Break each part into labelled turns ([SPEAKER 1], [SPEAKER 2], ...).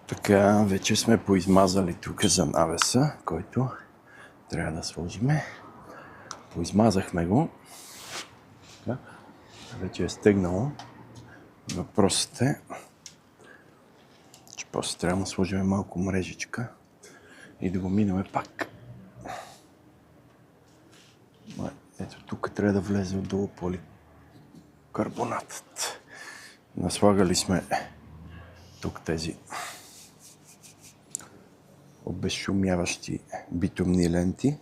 [SPEAKER 1] Така, вече сме поизмазали тук за навеса, който трябва да сложиме. Поизмазахме го. Така, вече е стегнало. Въпросът е, че после трябва да сложим малко мрежичка и да го минаме пак. Ето тук трябва да влезе отдолу поликарбонатът. Наслагали сме тук тези обезшумяващи битумни ленти.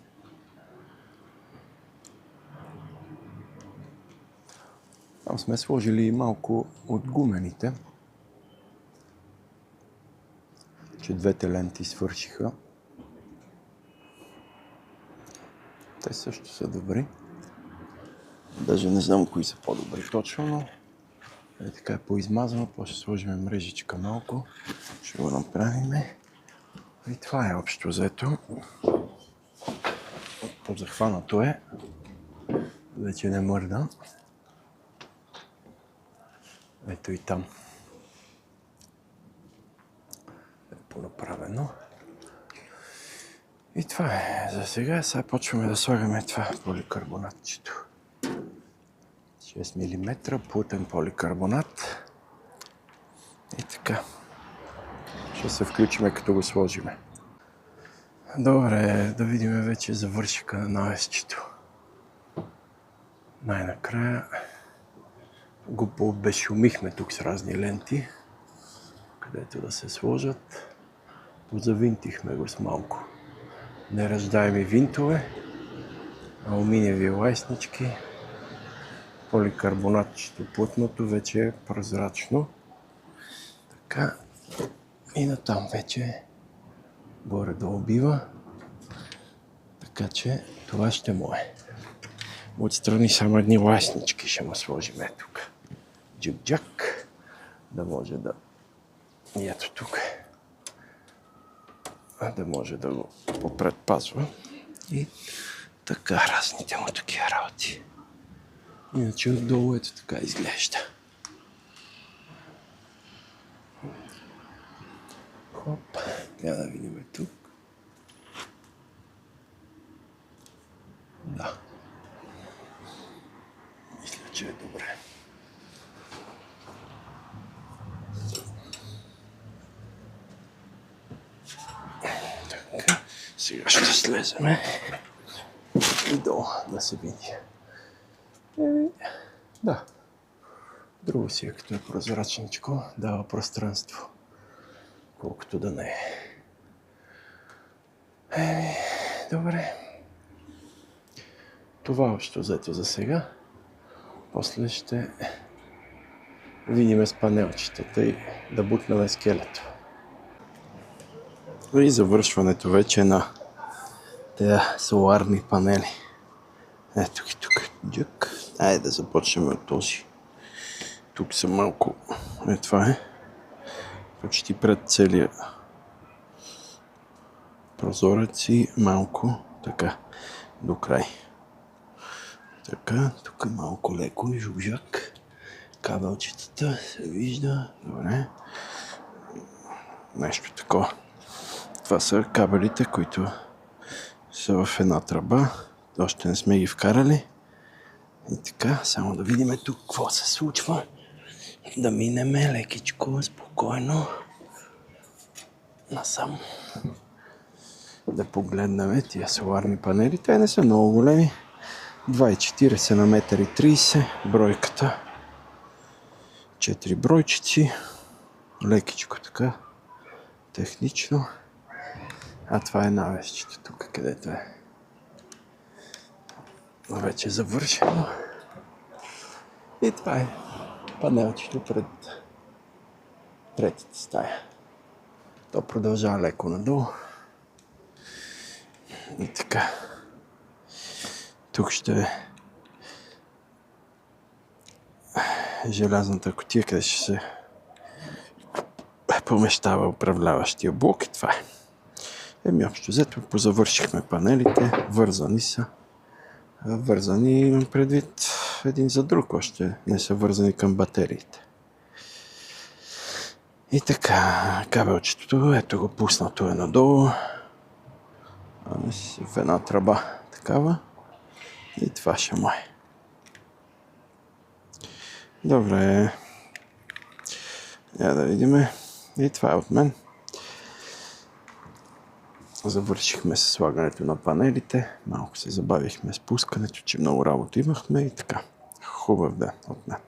[SPEAKER 1] Там сме сложили малко от гумените, че двете ленти свършиха. Те също са добри. Даже не знам кои са по-добри точно, но е така е поизмазано. После ще сложим мрежичка малко. Ще го направим. И това е общо взето. Позахванато е. Вече не мърда. Ето и там. Е понаправено. И това е за сега. Сега почваме да слагаме това поликарбонатчето. 6 мм плътен поликарбонат. И така. Ще се включиме като го сложиме. Добре, да видим вече завършика на навесчето. Най-накрая го пообезшумихме тук с разни ленти, където да се сложат. Позавинтихме го с малко нераздаеми винтове, алуминиеви лайснички. Поликарбонатчето плътното вече е прозрачно. Така и натам вече горе-долу бива. Така че това ще му е. Отстрани само едни лайснички ще му сложим тук. Джик-джак. Да може да... И ето тук. Да може да го попредпазва. И така разните му такива работи. Иначе отдолу ето така изглежда. Хоп. Трябва да видим тук. Да. Мисля, че е добре. Така. Сега ще слеземе и долу да се види. Да. Друго си е, като е прозрачничко, дава пространство. Колкото да не е. Добре. Това общо взето за сега. После ще видим с панелчетата и да бутнем скелето. И завършването вече на тези соларни панели. Ето ги тук. Джък. Айде да започнем от този. Тук са малко... това е. Почти пред целия прозорец и малко така до край. Така, тук малко леко жужак. Кабелчетата се вижда. Добре. Нещо такова. Това са кабелите, които са в една тръба. Още не сме ги вкарали. И така, само да видим тук какво се случва. Да минеме лекичко, спокойно. Насам. Да погледнем тия соларни панели. Те не са много големи. 2,40 на 1,30 м бройката. 4 бройчици. Лекичко така. Технично. А това е навесчето тук, където е. Вече завършено. И това е панелчето пред третата стая. То продължава леко надолу. И така. Тук ще е желязната кутия, къде ще се помещава управляващия блок и това е. Общо взето позавършихме панелите, вързани са. Вързани предвид един за друг, още не са вързани към батериите. И така, кабелчето, ето го пуснато е надолу. В една тръба такава. И това ще му е. Добре. Я да видим. И това е от мен. Завършихме с слагането на панелите. Малко се забавихме с пускането, че много работа имахме и така. Хубав ден от мен.